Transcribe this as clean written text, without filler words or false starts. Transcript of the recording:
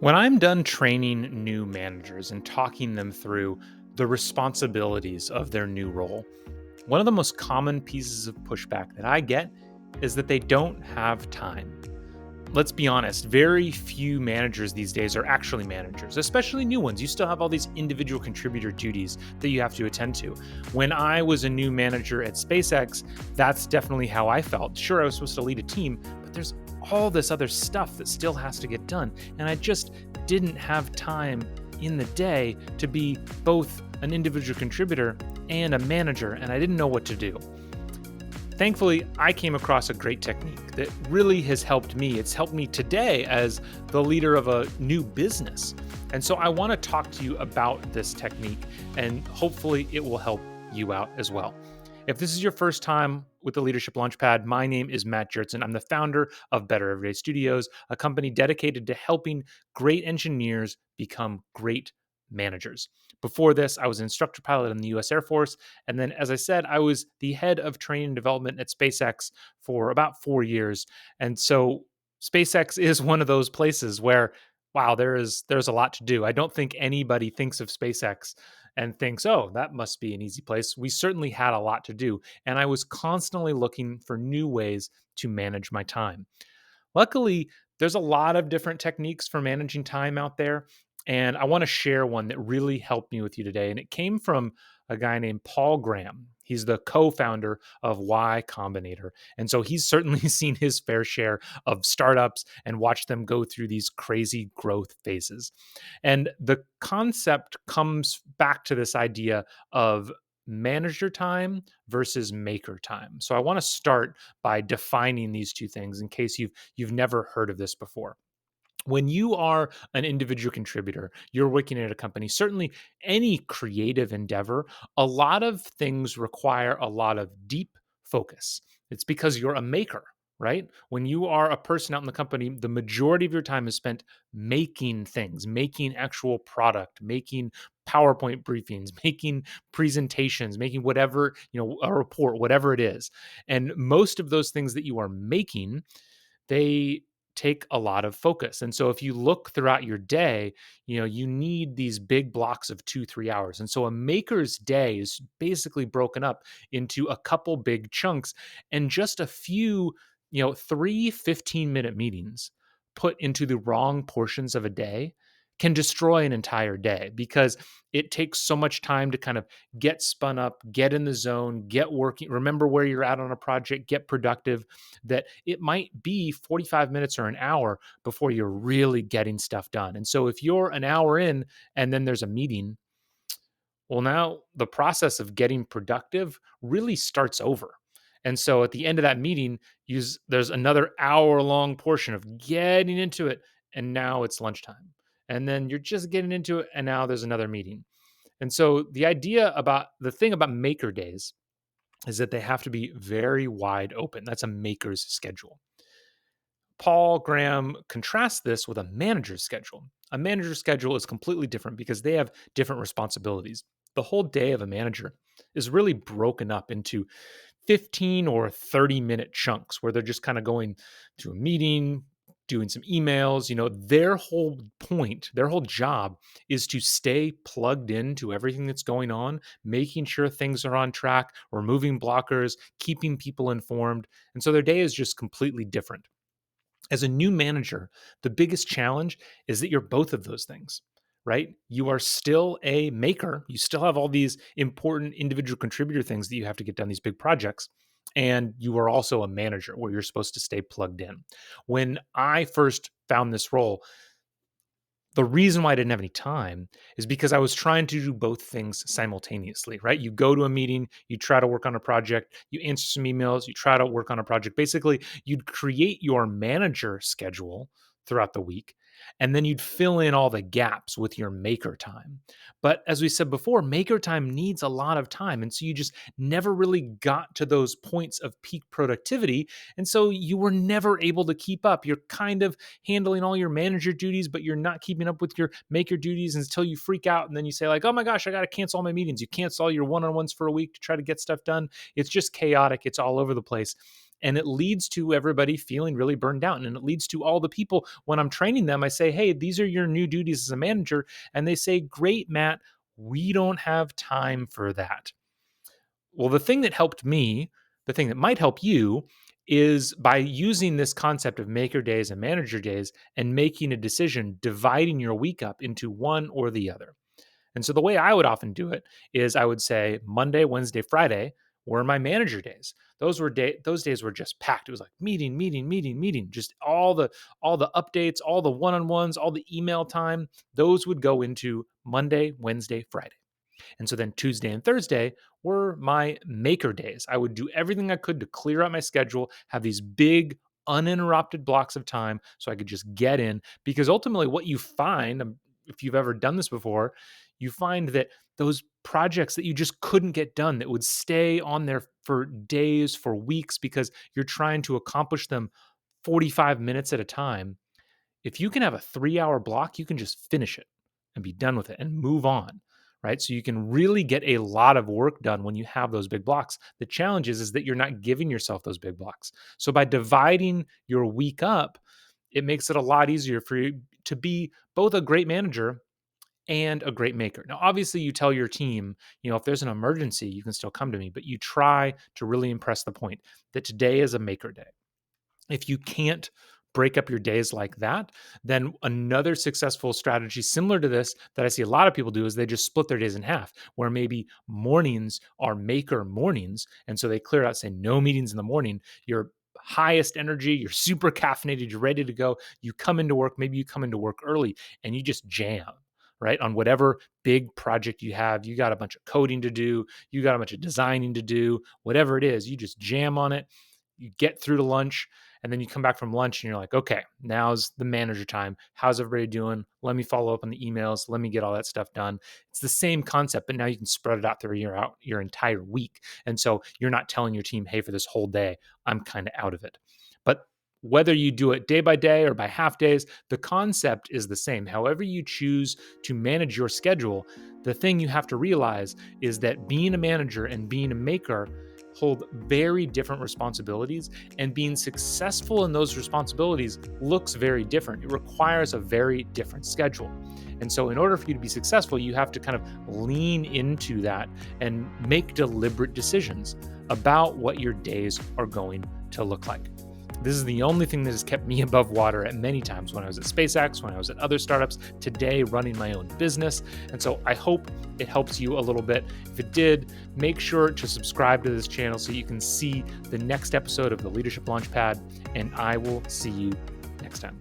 When I'm done training new managers and talking them through the responsibilities of their new role, one of the most common pieces of pushback that I get is that they don't have time. Let's be honest, very few managers these days are actually managers, especially new ones. You still have all these individual contributor duties that you have to attend to. When I was a new manager at SpaceX, that's definitely how I felt. Sure, I was supposed to lead a team, but there's all this other stuff that still has to get done. And I just didn't have time in the day to be both an individual contributor and a manager, and I didn't know what to do. Thankfully, I came across a great technique that really has helped me. It's helped me today as the leader of a new business. And so I want to talk to you about this technique, and hopefully it will help you out as well. If this is your first time with the Leadership Launchpad, my name is Matt Jertson. I'm the founder of Better Everyday Studios, a company dedicated to helping great engineers become great managers. Before this, I was an instructor pilot in the US Air Force. And then, as I said, I was the head of training and development at SpaceX for about 4 years. And so SpaceX is one of those places where, wow, there's a lot to do. I don't think anybody thinks of SpaceX and thinks, oh, that must be an easy place. We certainly had a lot to do. And I was constantly looking for new ways to manage my time. Luckily, there's a lot of different techniques for managing time out there. And I want to share one that really helped me with you today. And it came from a guy named Paul Graham. He's the co founder of Y Combinator. And so he's certainly seen his fair share of startups and watched them go through these crazy growth phases. And the concept comes back to this idea of manager time versus maker time. So I want to start by defining these two things in case you've never heard of this before. When you are an individual contributor, you're working at a company, certainly any creative endeavor, a lot of things require a lot of deep focus. It's because you're a maker, right? When you are a person out in the company, the majority of your time is spent making things, making actual product, making PowerPoint briefings, making presentations, making whatever, a report, whatever it is. And most of those things that you are making, they take a lot of focus. And so if you look throughout your day, you need these big blocks of 2-3 hours. And so a maker's day is basically broken up into a couple big chunks, and just a few, 3 15-minute meetings put into the wrong portions of a day can destroy an entire day, because it takes so much time to kind of get spun up, get in the zone, get working, remember where you're at on a project, get productive, that it might be 45 minutes or an hour before you're really getting stuff done. And so if you're an hour in and then there's a meeting, well, now the process of getting productive really starts over. And so at the end of that meeting, there's another hour long portion of getting into it. And now it's lunchtime. And then you're just getting into it. And now there's another meeting. And so the thing about maker days is that they have to be very wide open. That's a maker's schedule. Paul Graham contrasts this with a manager's schedule. A manager's schedule is completely different because they have different responsibilities. The whole day of a manager is really broken up into 15 or 30-minute chunks where they're just kind of going to a meeting, doing some emails. Their whole point, their whole job is to stay plugged into everything that's going on, making sure things are on track, removing blockers, keeping people informed. And so their day is just completely different. As a new manager, the biggest challenge is that you're both of those things, right? You are still a maker. You still have all these important individual contributor things that you have to get done, these big projects. And you are also a manager where you're supposed to stay plugged in. When I first found this role, the reason why I didn't have any time is because I was trying to do both things simultaneously, right? You go to a meeting, you try to work on a project, you answer some emails, you try to work on a project. Basically, you'd create your manager schedule throughout the week, and then you'd fill in all the gaps with your maker time. But as we said before, maker time needs a lot of time. And so you just never really got to those points of peak productivity. And so you were never able to keep up. You're kind of handling all your manager duties, but you're not keeping up with your maker duties until you freak out. And then you say like, oh my gosh, I got to cancel all my meetings. You cancel all your one-on-ones for a week to try to get stuff done. It's just chaotic. It's all over the place. And it leads to everybody feeling really burned out. And it leads to all the people, when I'm training them, I say, hey, these are your new duties as a manager. And they say, great, Matt, we don't have time for that. Well, the thing that helped me, the thing that might help you, is by using this concept of maker days and manager days and making a decision, dividing your week up into one or the other. And so the way I would often do it is I would say Monday, Wednesday, Friday were my manager days. Those days were just packed. It was like meeting, meeting, meeting, meeting, just all the updates, all the one-on-ones, all the email time. Those would go into Monday, Wednesday, Friday. And so then Tuesday and Thursday were my maker days. I would do everything I could to clear out my schedule, have these big, uninterrupted blocks of time so I could just get in. Because ultimately, what you find, if you've ever done this before, you find that those projects that you just couldn't get done, that would stay on there for days, for weeks, because you're trying to accomplish them 45 minutes at a time, if you can have a 3-hour block, you can just finish it and be done with it and move on, right? So you can really get a lot of work done when you have those big blocks. The challenge is that you're not giving yourself those big blocks. So by dividing your week up, it makes it a lot easier for you to be both a great manager and a great maker. Now, obviously, you tell your team, if there's an emergency, you can still come to me, but you try to really impress the point that today is a maker day. If you can't break up your days like that, then another successful strategy similar to this that I see a lot of people do is they just split their days in half, where maybe mornings are maker mornings. And so they clear out, say, no meetings in the morning. You're highest energy, you're super caffeinated, you're ready to go. You come into work, maybe you come into work early and you just jam. Right, on whatever big project you have. You got a bunch of coding to do, you got a bunch of designing to do, whatever it is, you just jam on it. You get through to lunch, and then you come back from lunch and you're like, okay, now's the manager time. How's everybody doing? Let me follow up on the emails. Let me get all that stuff done. It's the same concept, but now you can spread it out through your entire week. And so you're not telling your team, hey, for this whole day, I'm kind of out of it. But whether you do it day by day or by half days, the concept is the same. However you choose to manage your schedule, the thing you have to realize is that being a manager and being a maker hold very different responsibilities, and being successful in those responsibilities looks very different. It requires a very different schedule. And so in order for you to be successful, you have to kind of lean into that and make deliberate decisions about what your days are going to look like. This is the only thing that has kept me above water at many times when I was at SpaceX, when I was at other startups, today running my own business. And so I hope it helps you a little bit. If it did, make sure to subscribe to this channel so you can see the next episode of the Leadership Launchpad, and I will see you next time.